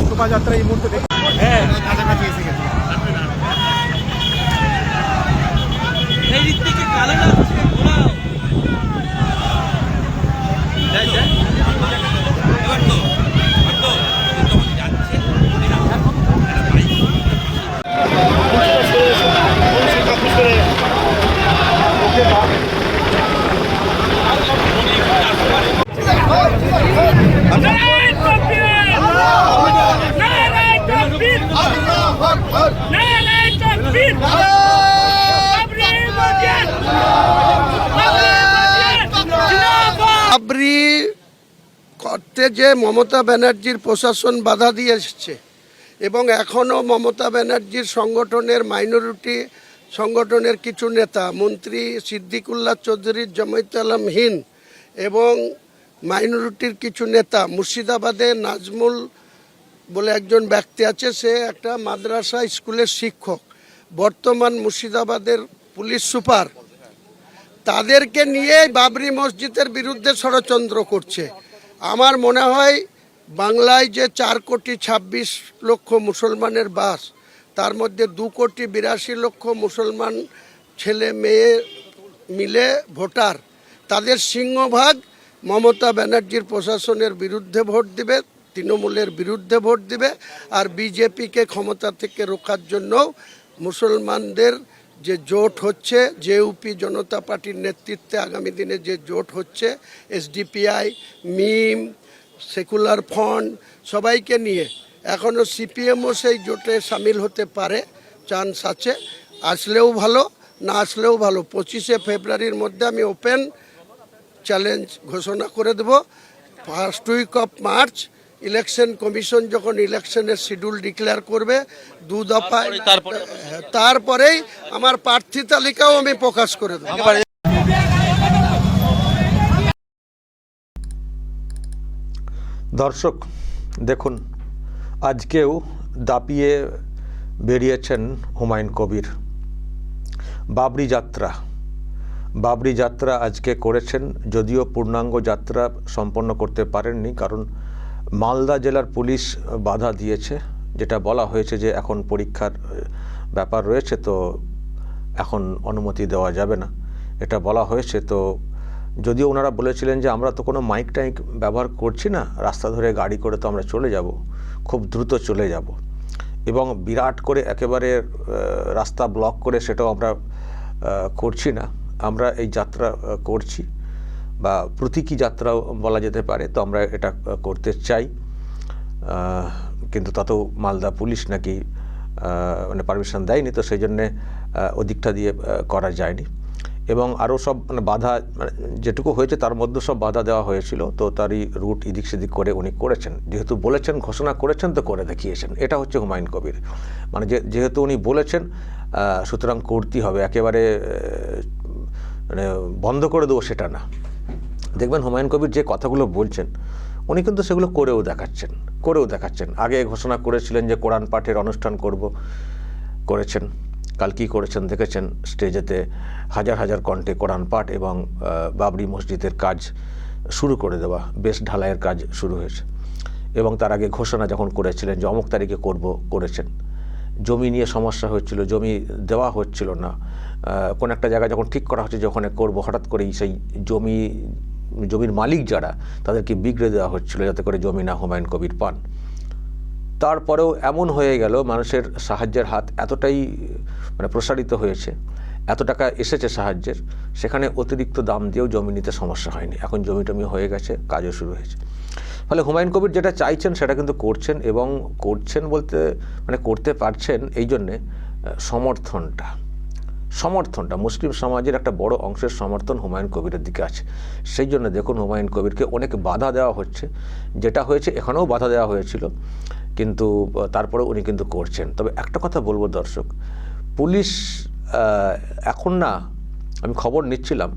শোভাযাত্রা এই মুহূর্তে কাছাকাছি এসে গেছে। এই দিক থেকে কালো না ঘোরাও বাবরি করতে যে মমতা ব্যানার্জির প্রশাসন বাধা দিয়ে এসছে এবং এখনও মমতা ব্যানার্জির সংগঠনের মাইনরিটি সংগঠনের কিছু নেতা মন্ত্রী সিদ্দিকুল্লাহ চৌধুরীর জামায়াতে আলম হিন্দ এবং মাইনরিটির কিছু নেতা মুর্শিদাবাদে নাজমুল বলে একজন ব্যক্তি আছে, সে একটা মাদ্রাসা স্কুলের শিক্ষক, বর্তমান মুর্শিদাবাদের পুলিশ সুপার, তাদেরকে নিয়ে বাবরি মসজিদের বিরুদ্ধে ষড়যন্ত্র করছে। আমার মনে হয় বাংলায় যে 4,26,00,000 মুসলমানের বাস, তার মধ্যে 2,82,00,000 মুসলমান ছেলে মেয়ে মিলে ভোটার, তাদের সিংহভাগ মমতা ব্যানার্জির প্রশাসনের বিরুদ্ধে ভোট দিবে, তৃণমূলের বিরুদ্ধে ভোট দিবে। আর বিজেপিকে ক্ষমতা থেকে রোখার জন্য মুসলমানদের যে জোট হচ্ছে, জেইউপি জনতা পার্টির নেতৃত্বে আগামী দিনে যে জোট হচ্ছে, এসডিপিআই, মিম, সেকুলার ফ্রন্ট, সবাইকে নিয়ে এখনও সিপিএমও সেই জোটে সামিল হতে পারে, চান্স আছে। আসলেও ভালো, না আসলেও ভালো। 25শে ফেব্রুয়ারির মধ্যে আমি ওপেন চ্যালেঞ্জ ঘোষণা করে দেব। First week of March election commission যখন ইলেকশনের শিডিউল ডিক্লেয়ার করবে, 2 দফায়, তারপরেই আমার প্রার্থী তালিকাও আমি প্রকাশ করে দেব। দর্শক দেখুন, আজকেও দাপিয়ে বেরিয়েছেন হুমায়ুন কবির। বাবরি যাত্রা আজকে করেছেন, যদিও পূর্ণাঙ্গ যাত্রা সম্পন্ন করতে পারেননি, কারণ মালদা জেলার পুলিশ বাধা দিয়েছে। যেটা বলা হয়েছে যে এখন পরীক্ষার ব্যাপার রয়েছে, তো এখন অনুমতি দেওয়া যাবে না, এটা বলা হয়েছে। তো যদিও ওনারা বলেছিলেন যে আমরা তো কোনো মাইক টাইক ব্যবহার করছি না, রাস্তা ধরে গাড়ি করে তো আমরা চলে যাব, খুব দ্রুত চলে যাব, এবং বিরাট করে একেবারে রাস্তা ব্লক করে সেটাও আমরা করছি না, আমরা এই যাত্রা করছি, বা প্রতীকী যাত্রাও বলা যেতে পারে। তো আমরা এটা করতে চাই, কিন্তু তাতেও মালদা পুলিশ নাকি মানে পারমিশন দেয়নি, তো সেই জন্যে ওদিকটা দিয়ে করা যায়নি। এবং আরও সব মানে বাধা, মানে যেটুকু হয়েছে তার মধ্যে সব বাধা দেওয়া হয়েছিল, তো তারই রুট এদিক সেদিক করে উনি করেছেন। যেহেতু বলেছেন, ঘোষণা করেছেন, তো করে দেখিয়েছেন। এটা হচ্ছে হুমায়ুন কবির, মানে যেহেতু উনি বলেছেন সুতরাং করতেই হবে, একেবারে মানে বন্ধ করে দেবো সেটা না। দেখবেন হুমায়ুন কবির যে কথাগুলো বলছেন, উনি কিন্তু সেগুলো করেও দেখাচ্ছেন। আগে ঘোষণা করেছিলেন যে কোরআন পাঠের অনুষ্ঠান করেছেন, কাল কী করেছেন দেখেছেন, স্টেজেতে হাজার হাজার কণ্ঠে কোরআন পাঠ এবং বাবরি মসজিদের কাজ শুরু করে দেওয়া, বেশ ঢালাইয়ের কাজ শুরু হয়েছে। এবং তার আগে ঘোষণা যখন করেছিলেন যে অমুক তারিখে করেছেন। জমি নিয়ে সমস্যা হচ্ছিল, জমি দেওয়া হচ্ছিল না, কোন একটা জায়গায় যখন ঠিক করা হচ্ছে যে ওখানে করবো, হঠাৎ করেই সেই জমির মালিক যারা, তাদেরকে বিগড়ে দেওয়া হচ্ছিল যাতে করে জমি না হুমায়ুন কবির পান। তারপরেও এমন হয়ে গেল, মানুষের সাহায্যের হাত এতটাই মানে প্রসারিত হয়েছে, এত টাকা এসেছে সাহায্যের, সেখানে অতিরিক্ত দাম দিয়েও জমি নিতে সমস্যা হয়নি। এখন জমি টমি হয়ে গেছে, কাজও শুরু হয়েছে। ফলে হুমায়ুন কবির যেটা চাইছেন সেটা কিন্তু করছেন, এবং করছেন বলতে মানে করতে পারছেন এই জন্যে সমর্থনটা মুসলিম সমাজের একটা বড় অংশের সমর্থন হুমায়ুন কবিরের দিকে আছে। সেই জন্য দেখুন হুমায়ুন কবিরকে অনেক বাধা দেওয়া হচ্ছে, যেটা হয়েছে এখানেও বাধা দেওয়া হয়েছিল, কিন্তু তারপরে উনি কিন্তু করছেন। তবে একটা কথা বলবো দর্শক, পুলিশ এখন না, আমি খবর নিচ্ছিলাম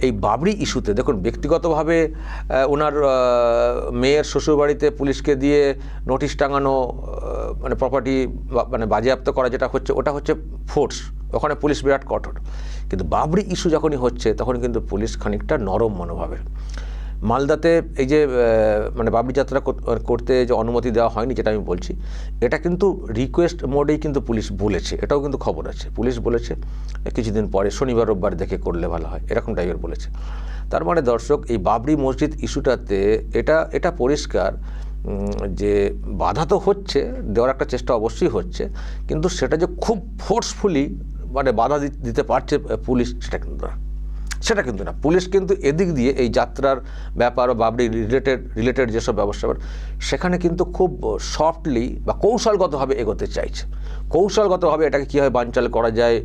এই বাবরি ইস্যুতে দেখুন ব্যক্তিগতভাবে ওনার মেয়ের শ্বশুরবাড়িতে পুলিশকে দিয়ে নোটিশ টাঙানো, মানে প্রপার্টি মানে বাজেয়াপ্ত করা যেটা হচ্ছে, ওটা হচ্ছে ফোর্স, ওখানে পুলিশ বিরাট কঠোর। কিন্তু বাবরি ইস্যু যখনই হচ্ছে তখন কিন্তু পুলিশ খানিকটা নরম মনোভাবের। মালদাতে এই যে মানে বাবরি যাত্রা করতে যে অনুমতি দেওয়া হয়নি, যেটা আমি বলছি, এটা কিন্তু রিকোয়েস্ট মোডেই কিন্তু পুলিশ বলেছে, এটাও কিন্তু খবর আছে। পুলিশ বলেছে কিছুদিন পরে শনিবার রোববার দেখে করলে ভালো হয়, এরকম টাইপের বলেছে। তার মানে দর্শক, এই বাবরি মসজিদ ইস্যুটাতে এটা পরিষ্কার যে বাধা তো হচ্ছে, দেওয়ার একটা চেষ্টা অবশ্যই হচ্ছে, কিন্তু সেটা যে খুব ফোর্সফুলি মানে বাধা দিতে পারছে পুলিশ, সেটা কিন্তু না। পুলিশ কিন্তু এদিক দিয়ে এই যাত্রার ব্যাপার বা বাবরি রিলেটেড যেসব ব্যবস্থা, সেখানে কিন্তু খুব সফটলি বা কৌশলগতভাবে এগোতে চাইছে। কৌশলগতভাবে এটাকে কীভাবে বানচাল করা যায়,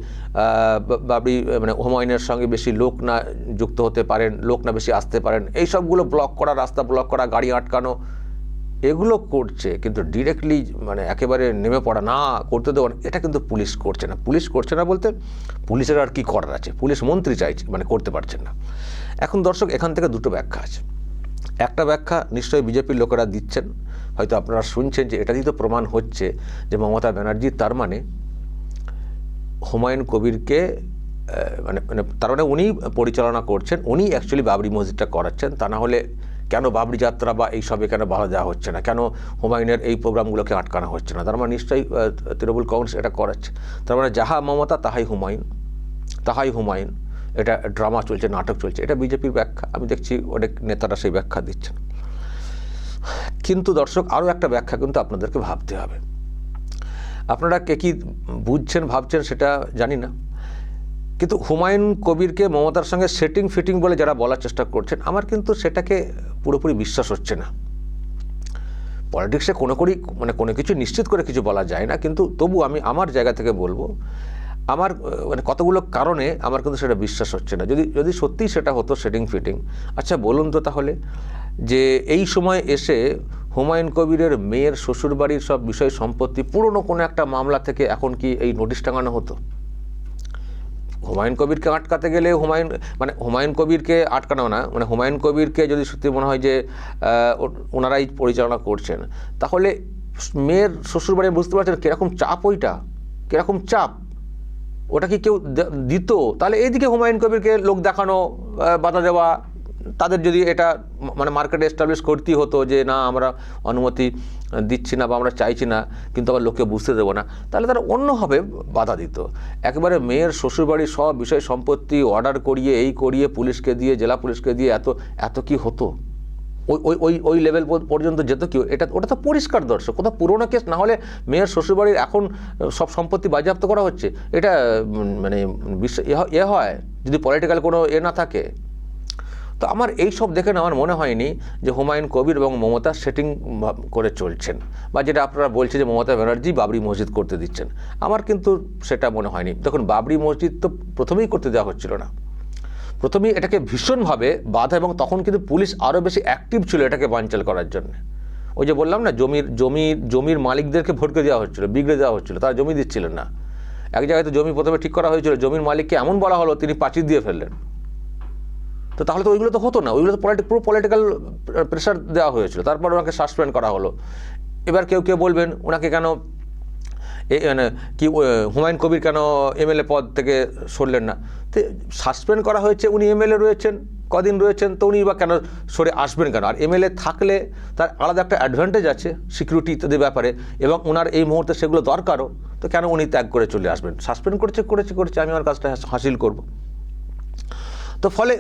বাবরি মানে হুমায়ুনের সঙ্গে বেশি লোক না যুক্ত হতে পারেন, লোক না বেশি আসতে পারেন, এই সবগুলো ব্লক করা, রাস্তা ব্লক করা, গাড়ি আটকানো, এগুলো করছে। কিন্তু ডিরেক্টলি মানে একেবারে নেমে পড়া না করতে দেওয়া, এটা কিন্তু পুলিশ করছে না। পুলিশ করছে না বলতে পুলিশের আর কি করার আছে, পুলিশ মন্ত্রী চাইছে, মানে করতে পারছেন না। এখন দর্শক, এখান থেকে দুটো ব্যাখ্যা আছে। একটা ব্যাখ্যা নিশ্চয়ই বিজেপির লোকেরা দিচ্ছেন, হয়তো আপনারা শুনছেন যে এটা দিয়ে তো প্রমাণ হচ্ছে যে মমতা ব্যানার্জি তার মানে হুমায়ুন কবিরকে মানে তার মানে উনি পরিচালনা করছেন, উনি অ্যাকচুয়ালি বাবরি মসজিদটা করাচ্ছেন। তা না হলে কেন বাবরি যাত্রা বা এইসবে কেন বাধা দেওয়া হচ্ছে না, কেন হুমায়ুনের এই প্রোগ্রামগুলোকে আটকানো হচ্ছে না? তার মানে নিশ্চয়ই তৃণমূল কংগ্রেস এটা করাচ্ছে। তার মানে যাহা মমতা তাহাই হুমায়ুন, এটা ড্রামা চলছে, নাটক চলছে, এটা বিজেপির ব্যাখ্যা। আমি দেখছি অনেক নেতারা সেই ব্যাখ্যা দিচ্ছেন। কিন্তু দর্শক, আরও একটা ব্যাখ্যা কিন্তু আপনাদেরকে ভাবতে হবে। আপনারা কে কী বুঝছেন ভাবছেন সেটা জানি না, কিন্তু হুমায়ুন কবিরকে মমতার সঙ্গে সেটিং ফিটিং বলে যারা বলার চেষ্টা করছেন, আমার কিন্তু সেটাকে পুরোপুরি বিশ্বাস হচ্ছে না। পলিটিক্সে কোনো কিছু নিশ্চিত করে কিছু বলা যায় না, কিন্তু তবু আমি আমার জায়গা থেকে বলবো, আমার মানে কতগুলো কারণে আমার কিন্তু সেটা বিশ্বাস হচ্ছে না। যদি সত্যিই সেটা হতো সেটিং ফিটিং, আচ্ছা বলুন তো তাহলে, যে এই সময় এসে হুমায়ুন কবিরের মেয়ের শ্বশুরবাড়ির সব বিষয় সম্পত্তি পুরনো কোনো একটা মামলা থেকে এখন কি এই নোটিশ টাঙানো হতো? হুমায়ুন কবিরকে আটকাতে গেলে হুমায়ুন কবিরকে আটকানো না, মানে হুমায়ুন কবিরকে যদি সত্যি মনে হয় যে ওনারাই পরিচালনা করছেন, তাহলে মেয়ের শ্বশুরবাড়ি বুঝতে পারছেন কীরকম চাপ, কীরকম চাপ, ওটা কি কেউ দিত? তাহলে এইদিকে হুমায়ুন কবিরকে লোক দেখানো, বাধা দেওয়া, তাদের যদি এটা মানে মার্কেটে এস্টাবলিশ করতেই হতো যে না আমরা অনুমতি দিচ্ছি না বা আমরা চাইছি না, কিন্তু আবার লোককে বুঝতে দেবো না, তাহলে তারা অন্যভাবে বাধা দিত। একেবারে মেয়ের শ্বশুরবাড়ির সব বিষয় সম্পত্তি অর্ডার করিয়ে পুলিশকে দিয়ে, জেলা পুলিশকে দিয়ে এত কি হতো? ওই লেভেল পর্যন্ত যেত কি? ওটা তো পরিষ্কার দর্শক, কোথাও পুরোনো কেস না হলে মেয়ের শ্বশুরবাড়ির এখন সব সম্পত্তি বাজেয়াপ্ত করা হচ্ছে, এটা মানে হয় যদি পলিটিক্যাল কোনো না থাকে। তো আমার এই সব দেখে আমার মনে হয়নি যে হুমায়ুন কবির এবং মমতা সেটিং করে চলছেন, বা যেটা আপনারা বলছেন যে মমতা ব্যানার্জি বাবরি মসজিদ করতে দিচ্ছেন, আমার কিন্তু সেটা মনে হয়নি। দেখুন, বাবরি মসজিদ তো প্রথমেই করতে দেওয়া হচ্ছিল না, প্রথমেই এটাকে ভীষণভাবে বাধা, এবং তখন কিন্তু পুলিশ আরও বেশি অ্যাক্টিভ ছিল এটাকে বানচাল করার জন্য। ওই যে বললাম না, জমির মালিকদেরকে ভটকে দেওয়া হচ্ছিল, বিগড়ে দেওয়া হচ্ছিল, তারা জমি দিচ্ছিলেন না। এক জায়গায় তো জমি প্রথমে ঠিক করা হয়েছিল, জমির মালিককে এমন বলা হলো তিনি পাঁচিল দিয়ে ফেললেন। তো তাহলে তো ওইগুলো তো হতো না, ওইগুলো তো পুরো পলিটিক্যাল প্রেশার দেওয়া হয়েছিল, তারপর ওনাকে সাসপেন্ড করা হলো। এবার কেউ বলবেন ওনাকে কেন কি হুমায়ুন কবির কেন এমএলএ পদ থেকে সরলেন না? তো সাসপেন্ড করা হয়েছে, উনি এমএলএ রয়েছেন, কদিন রয়েছেন, তো উনি বা কেন সরে আসবেন কেন? আর এমএলএ থাকলে তার আলাদা একটা অ্যাডভান্টেজ আছে সিকিউরিটি ইত্যাদি ব্যাপারে, এবং ওনার এই মুহূর্তে সেগুলো দরকারও, তো কেন উনি ত্যাগ করে চলে আসবেন? সাসপেন্ড করেছে, আমি আমার কাজটা হাসিল করব। তো ফলে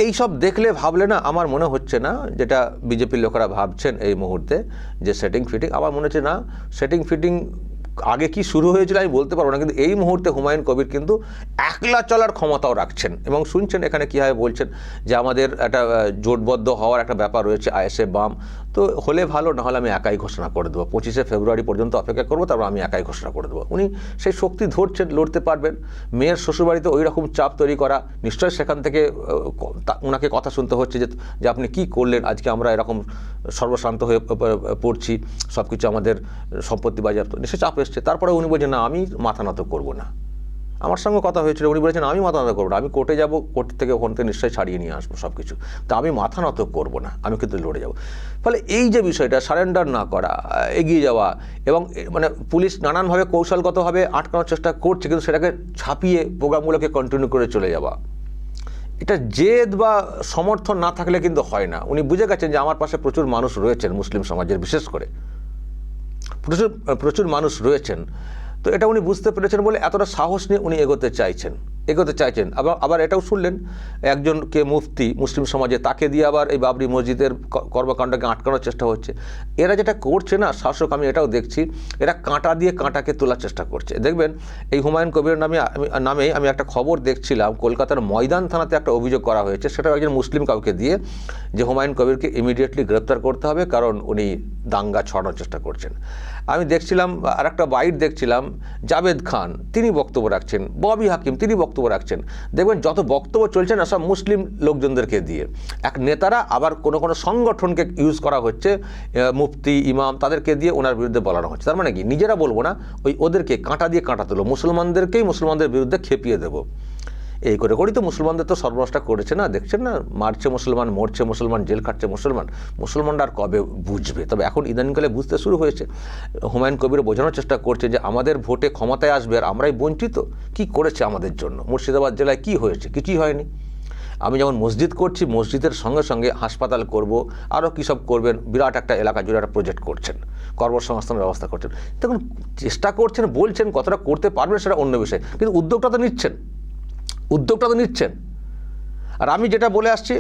এই সব দেখলে ভাবলে না, আমার মনে হচ্ছে না যেটা বিজেপির লোকেরা ভাবছেন এই মুহূর্তে যে সেটিং ফিটিং, আমার মনে হচ্ছে না সেটিং ফিটিং আগে কি শুরু হয়েছিল আমি বলতে পারবো না, কিন্তু এই মুহূর্তে হুমায়ুন কবির কিন্তু একলা চলার ক্ষমতাও রাখছেন। এবং শুনছেন এখানে কীভাবে বলছেন যে আমাদের একটা জোটবদ্ধ হওয়ার একটা ব্যাপার রয়েছে, আইএসএফ বাম, তো হলে ভালো, না হলে আমি একাই ঘোষণা করে দেবো, 25শে ফেব্রুয়ারি পর্যন্ত অপেক্ষা করবো, তারপর আমি একাই ঘোষণা করে দেবো। উনি সেই শক্তি ধরছেন, লড়তে পারবেন। মেয়ের শ্বশুরবাড়িতে ওই রকম চাপ তৈরি করা, নিশ্চয়ই সেখান থেকে ওনাকে কথা শুনতে হচ্ছে যে আপনি কি করলেন, আজকে আমরা এরকম সর্বশান্ত হয়ে পড়ছি, সব কিছু আমাদের সম্পত্তি বাজেয়াপ্ত, নিশ্চয়ই চাপ এসছে। তারপরে উনি বলছেন না, আমি মাথা নত করবো না, আমার সঙ্গে কথা হয়েছিল, উনি বলেছেন আমি মাথা নত করবো না, আমি কোর্টে যাবো, কোর্ট থেকে ওখান থেকে নিশ্চয়ই ছাড়িয়ে নিয়ে আসবো সব কিছু, তা আমি মাথা নত করবো না, আমি কিন্তু লড়ে যাবো। ফলে এই যে বিষয়টা সারেন্ডার না করা, এগিয়ে যাওয়া, এবং মানে পুলিশ নানানভাবে কৌশলগতভাবে আটকানোর চেষ্টা করছে, কিন্তু সেটাকে ছাপিয়ে প্রোগ্রামগুলোকে কন্টিনিউ করে চলে যাওয়া, এটা জেদ বা সমর্থন না থাকলে কিন্তু হয় না। উনি বুঝে গেছেন যে আমার পাশে প্রচুর মানুষ রয়েছেন, মুসলিম সমাজের বিশেষ করে প্রচুর মানুষ রয়েছেন, তো এটা উনি বুঝতে পেরেছেন বলে এতটা সাহস নিয়ে উনি এগোতে চাইছেন। আবার এটাও শুনলেন একজনকে মুফতি মুসলিম সমাজে, তাকে দিয়ে আবার এই বাবরি মসজিদের কর্মকাণ্ডকে আটকানোর চেষ্টা হচ্ছে। এরা যেটা করছে না শাসক, আমি এটাও দেখছি, এরা কাঁটা দিয়ে কাঁটাকে তোলার চেষ্টা করছে। দেখবেন এই হুমায়ুন কবির নামেই আমি একটা খবর দেখছিলাম, কলকাতার ময়দান থানাতে একটা অভিযোগ করা হয়েছে, সেটাও একজন মুসলিম কাউকে দিয়ে, যে হুমায়ুন কবিরকে ইমিডিয়েটলি গ্রেপ্তার করতে হবে কারণ উনি দাঙ্গা ছড়ানোর চেষ্টা করছেন। আমি দেখছিলাম আর একটা বাইট দেখছিলাম, জাভেদ খান তিনি বক্তব্য রাখছেন, ববি হাকিম তিনি বক্তব্য রাখছেন। দেখবেন যত বক্তব্য চলছে না সব মুসলিম লোকজনদেরকে দিয়ে, এক নেতারা আবার কোনো সংগঠনকে ইউজ করা হচ্ছে, মুফতি ইমাম তাদেরকে দিয়ে ওনার বিরুদ্ধে বলানো হচ্ছে। তার মানে কি, নিজেরা বলবো না, ওদেরকে কাঁটা দিয়ে কাঁটা তুলো, মুসলমানদের বিরুদ্ধে খেপিয়ে দেবো। এই করে করেই তো মুসলমানদের তো সর্বনাশটা করেছে না, দেখছেন না, মারছে মুসলমান, মরছে মুসলমান, জেল খাটছে মুসলমানরা আর কবে বুঝবে? তবে এখন ইদানিংকালে বুঝতে শুরু হয়েছে। হুমায়ুন কবির বোঝানোর চেষ্টা করছে যে আমাদের ভোটে ক্ষমতায় আসবে আর আমরাই বঞ্চিত। কি করেছে আমাদের জন্য? মুর্শিদাবাদ জেলায় কি হয়েছে? কিছুই হয়নি। আমি যেমন মসজিদ করছি, মসজিদের সঙ্গে সঙ্গে হাসপাতাল করব, আরও কী সব করবেন, বিরাট একটা এলাকা জুড়ে একটা প্রজেক্ট করছেন, কর্মসংস্থানের ব্যবস্থা করছেন। তখন চেষ্টা করছেন, বলছেন, কতটা করতে পারবেন সেটা অন্য বিষয়, কিন্তু উদ্যোগটা তো নিচ্ছেন। আর আমি যেটা বলে আসছি,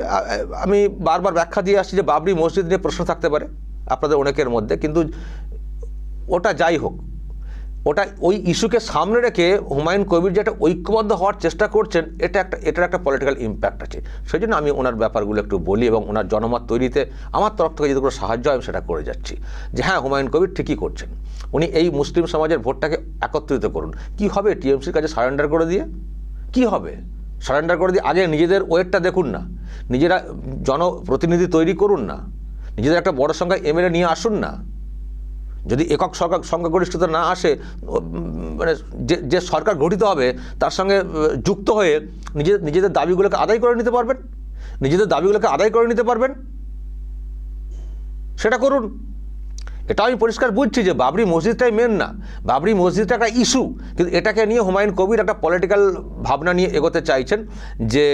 আমি বারবার ব্যাখ্যা দিয়ে আসছি যে বাবরি মসজিদ নিয়ে প্রশ্ন থাকতে পারে আপনাদের অনেকের মধ্যে, কিন্তু ওটা যাই হোক, ওটা ওই ইস্যুকে সামনে রেখে হুমায়ুন কবির যেটা ঐক্যবদ্ধ হওয়ার চেষ্টা করছেন, এটার একটা পলিটিক্যাল ইম্প্যাক্ট আছে। সেই জন্য আমি ওনার ব্যাপারগুলো একটু বলি এবং ওনার জনমত তৈরিতে আমার তরফ থেকে যদি কোনো সাহায্য হয় আমি সেটা করে যাচ্ছি, যে হ্যাঁ হুমায়ুন কবির ঠিকই করছেন। উনি এই মুসলিম সমাজের ভোটটাকে একত্রিত করুন। কি হবে টিএমসির কাছে সারেন্ডার করে দিয়ে? কি হবে সারেন্ডার করে দিয়ে? আগে নিজেদের ওয়েটটা দেখুন না, নিজেরা জনপ্রতিনিধি তৈরি করুন না, নিজেদের একটা বড় সংখ্যায় এমএলএ নিয়ে আসুন না। যদি একক সংখ্যাগরিষ্ঠতা না আসে, মানে যে সরকার গঠিত হবে তার সঙ্গে যুক্ত হয়ে নিজেদের দাবিগুলোকে আদায় করে নিতে পারবেন, সেটা করুন। এটা আমি পরিষ্কার বুঝছি যে বাবরি মসজিদটাই মেন না, বাবরি মসজিদটা একটা ইস্যু, কিন্তু এটাকে নিয়ে হুমায়ুন কবির একটা পলিটিক্যাল ভাবনা নিয়ে এগোতে চাইছেন যে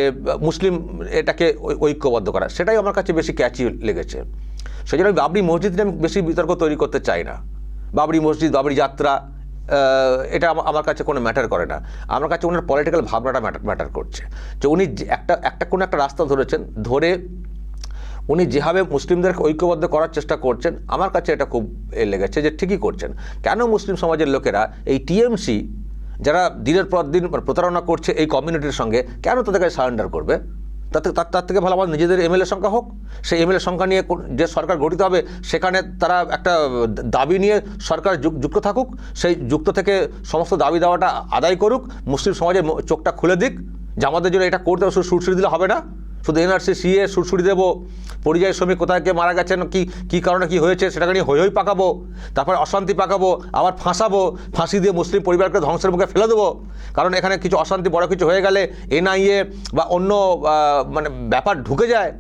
মুসলিম এটাকে ঐক্যবদ্ধ করা। সেটাই আমার কাছে বেশি ক্যাচি লেগেছে। সেই জন্য আমি বাবরি মসজিদ নিয়ে আমি বেশি বিতর্ক তৈরি করতে চাই না। বাবরি মসজিদ, বাবরি যাত্রা, এটা আমার কাছে কোনো ম্যাটার করে না। আমার কাছে ওনার পলিটিক্যাল ভাবনাটা ম্যাটার করছে, যে উনি কোনো একটা রাস্তা ধরেছেন, ধরে উনি যেভাবে মুসলিমদেরকে ঐক্যবদ্ধ করার চেষ্টা করছেন, আমার কাছে এটা খুব লেগেছে যে ঠিকই করছেন। কেন মুসলিম সমাজের লোকেরা এই টিএমসি যারা দিনের পর দিন প্রতারণা করছে এই কমিউনিটির সঙ্গে, কেন তাদেরকে সারেন্ডার করবে? তার থেকে ভালো আমার নিজেদের এমএলএ সংখ্যা হোক, সেই এমএলএ সংখ্যা নিয়ে যে সরকার গঠিত হবে সেখানে তারা একটা দাবি নিয়ে সরকার যুক্ত থাকুক, সেই যুক্ত থেকে সমস্ত দাবি দাওয়াটা আদায় করুক, মুসলিম সমাজের চোখটা খুলে দিক যে আমাদের জন্য এটা করতে হবে। সুরসুরি দিলে হবে না, শুধু এনআরসি সিএ সুরসুরি দেবো, পরিযায়ী শ্রমিক কোথায় কে মারা গেছেন, কী কারণে কী হয়েছে সেটাকে নিয়ে হই পাকাবো, তারপরে অশান্তি পাকাবো, আবার ফাঁসি দিয়ে মুসলিম পরিবারকে ধ্বংসের মুখে ফেলে দেবো। কারণ এখানে কিছু অশান্তি বড় কিছু হয়ে গেলে এনআইএ বা অন্য মানে ব্যাপার ঢুকে যায়,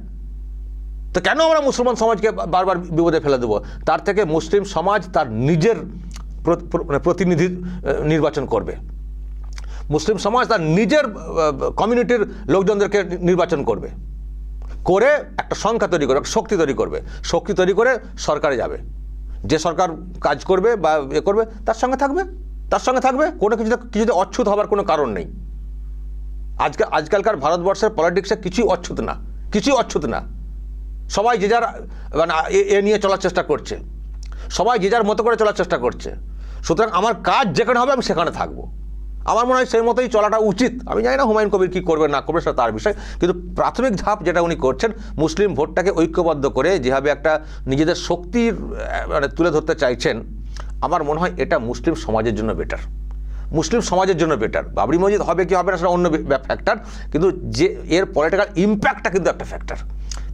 তো কেন আমরা মুসলমান সমাজকে বারবার বিপদে ফেলে দেবো? তার থেকে মুসলিম সমাজ তার নিজের প্রতিনিধি নির্বাচন করবে, মুসলিম সমাজ তার নিজের কমিউনিটির লোকজনদেরকে নির্বাচন করবে, করে একটা সংখ্যা তৈরি করবে, শক্তি তৈরি করে সরকারে যাবে। যে সরকার কাজ করবে বা করবে তার সঙ্গে থাকবে। কোনো কিছুতে অচ্ছুত হবার কোনো কারণ নেই। আজকালকার ভারতবর্ষের পলিটিক্সে কিছুই অচ্ছুত না। সবাই যে যার মানে এ নিয়ে চলার চেষ্টা করছে, সবাই যে যার মতো করে চলার চেষ্টা করছে। সুতরাং আমার কাজ যেখানে হবে আমি সেখানে থাকবো। আমার মনে হয় সেই মতোই চলাটা উচিত। আমি জানি না হুমায়ুন কবির কী করবে না করবে সেটা তার বিষয়, কিন্তু প্রাথমিক ধাপ যেটা উনি করছেন, মুসলিম ভোটটাকে ঐক্যবদ্ধ করে যেভাবে একটা নিজেদের শক্তির মানে তুলে ধরতে চাইছেন, আমার মনে হয় এটা মুসলিম সমাজের জন্য বেটার। বাবরি মসজিদ হবে কি হবে না সেটা অন্য ফ্যাক্টর, কিন্তু যে এর পলিটিক্যাল ইম্প্যাক্টটা কিন্তু একটা ফ্যাক্টর।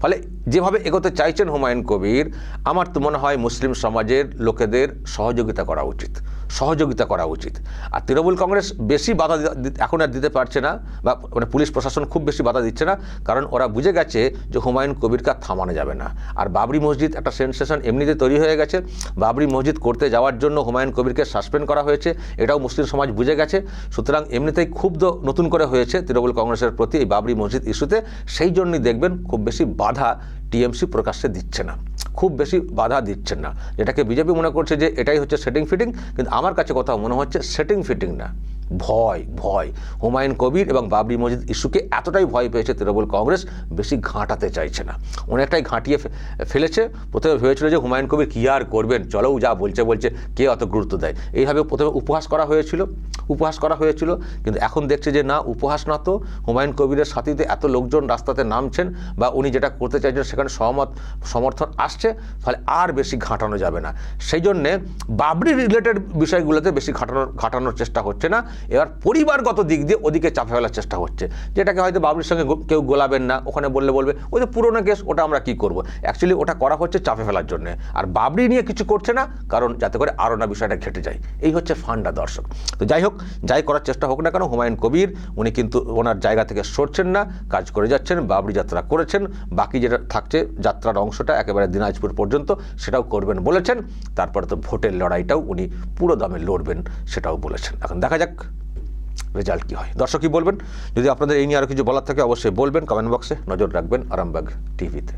ফলে যেভাবে এগোতে চাইছেন হুমায়ুন কবির, আমার তো মনে হয় মুসলিম সমাজের লোকেদের সহযোগিতা করা উচিত। সহযোগিতা করা উচিত। আর তৃণমূল কংগ্রেস বেশি বাধা এখন আর দিতে পারছে না, বা মানে পুলিশ প্রশাসন খুব বেশি বাধা দিচ্ছে না, কারণ ওরা বুঝে গেছে যে হুমায়ুন কবিরকে আর থামানো যাবে না। আর বাবরি মসজিদ একটা সেন্সেশন এমনিতে তৈরি হয়ে গেছে। বাবরি মসজিদ করতে যাওয়ার জন্য হুমায়ুন কবিরকে সাসপেন্ড করা হয়েছে, এটাও মুসলিম সমাজ বুঝে গেছে। সুতরাং এমনিতেই ক্ষুব্ধ নতুন করে হয়েছে তৃণমূল কংগ্রেসের প্রতি এই বাবরি মসজিদ ইস্যুতে। সেই জন্যই দেখবেন খুব বেশি বাধা টিএমসি প্রকাশ্যে দিচ্ছে না, খুব বেশি বাধা দিচ্ছেন না, যেটাকে বিজেপি মনে করছে যে এটাই হচ্ছে সেটিং ফিটিং। কিন্তু আমার কাছে কথা মনে হচ্ছে সেটিং ফিটিং না, ভয়। হুমায়ুন কবির এবং বাবরি মসজিদ ইস্যুকে এতটাই ভয় পেয়েছে তৃণমূল কংগ্রেস, বেশি ঘাঁটাতে চাইছে না, অনেকটাই ঘাঁটিয়ে ফেলেছে। প্রথমে ভেবেছিল যে হুমায়ুন কবির কী আর করবেন, চলো যা বলছে কে অত গুরুত্ব দেয়, এইভাবে প্রথমে উপহাস করা হয়েছিল। কিন্তু এখন দেখছে যে না, উপহাস না তো, হুমায়ুন কবিরের সাথীতে এত লোকজন রাস্তাতে নামছেন বা উনি যেটা করতে চাইছেন সেখানে সমর্থন আসছে, ফলে আর বেশি ঘাঁটানো যাবে না। সেই জন্যে বাবরি রিলেটেড বিষয়গুলোতে বেশি ঘাটানোর চেষ্টা হচ্ছে না, এবার পরিবারগত দিক দিয়ে ওদিকে চাপে ফেলার চেষ্টা হচ্ছে, যেটাকে হয়তো বাবরির সঙ্গে কেউ গোলাবেন না, ওখানে বলবে ওই যে পুরোনো কেস, ওটা আমরা কি করব। অ্যাকচুয়ালি ওটা করা হচ্ছে চাপে ফেলার জন্য, আর বাবরি নিয়ে কিছু করছে না, কারণ যাতে করে আরও না বিষয়টা ঘেটে যায়। এই হচ্ছে ফান্ডা, দর্শক। তো যাই হোক, যাই করার চেষ্টা হোক না কেন, হুমায়ুন কবির উনি কিন্তু ওনার জায়গা থেকে সরছেন না, কাজ করে যাচ্ছেন, বাবরি যাত্রা করেছেন, বাকি যেটা থাকছে যাত্রার অংশটা একেবারে দিনাজপুর পর্যন্ত সেটাও করবেন বলেছেন। তারপরে তো ভোটের লড়াইটাও উনি পুরো দমে লড়বেন সেটাও বলেছেন। এখন দেখা যাক রেজাল্ট কী হয়। দর্শক কী বলবেন? যদি আপনাদের এই নিয়ে আরও কিছু বলার থাকে অবশ্যই বলবেন, কমেন্ট বক্সে নজর রাখবেন আরামবাগ টিভিতে।